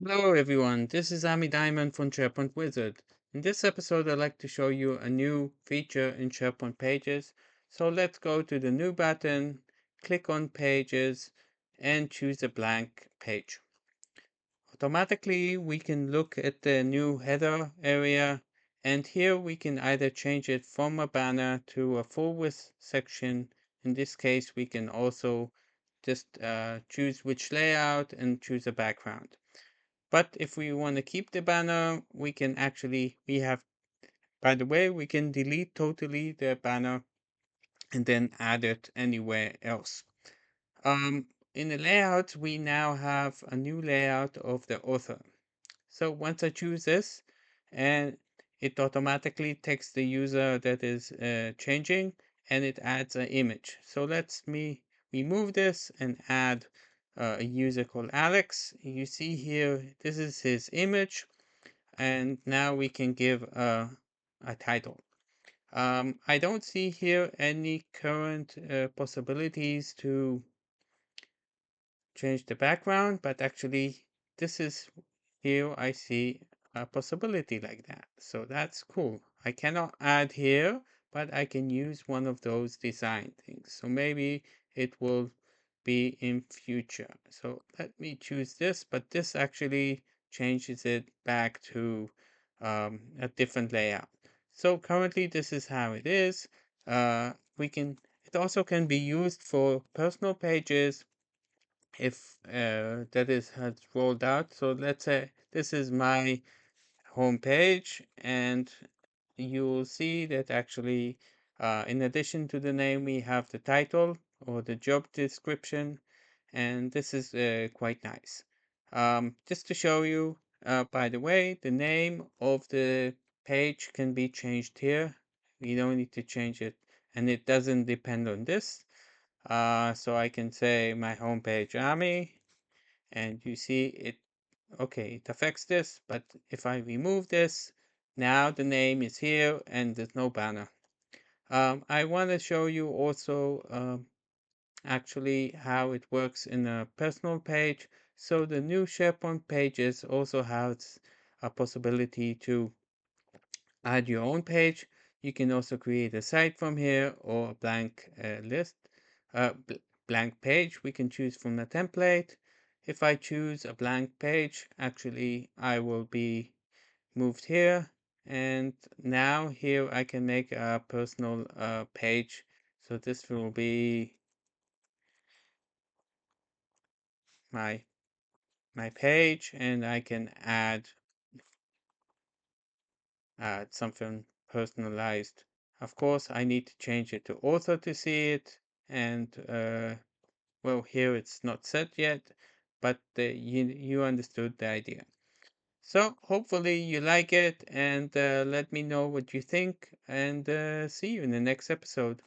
Hello everyone, this is Ami Diamond from SharePoint Wizard. In this episode I'd like to show you a new feature in SharePoint Pages. So let's go to the New button, click on Pages, and choose a blank page. Automatically we can look at the new header area, and here we can either change it from a banner to a full width section. In this case we can also just choose which layout and choose a background. But if we want to keep the banner, we have, by the way, we can delete totally the banner and then add it anywhere else. In the layout, we now have a new layout of the author. So once I choose this, and it automatically takes the user that is changing and it adds an image. So let's me remove this and add a user called Alex. You see here, this is his image, and now we can give a title. I don't see here any current possibilities to change the background, but actually this is here I see a possibility like that. So that's cool. I cannot add here, but I can use one of those design things. So maybe it will be in future. So let me choose this, but this actually changes it back to a different layout. So currently this is how it is. It also can be used for personal pages if that is has rolled out. So let's say this is my home page, and you'll see that actually in addition to the name we have the title or the job description, and this is quite nice. Just to show you, by the way, the name of the page can be changed here. You don't need to change it, and it doesn't depend on this. So I can say my homepage Ami, and you see it, okay, it affects this, but if I remove this, now the name is here and there's no banner. I want to show you also actually how it works in a personal page. So the new SharePoint pages also has a possibility to add your own page. You can also create a site from here or a blank uh, bl blank page. We can choose from a template. If I choose a blank page, actually I will be moved here. And now here I can make a personal page. So this will be my my page, and I can add something personalized. Of course, I need to change it to author to see it, and well, here it's not set yet, but you understood the idea. So hopefully you like it, and let me know what you think, and see you in the next episode.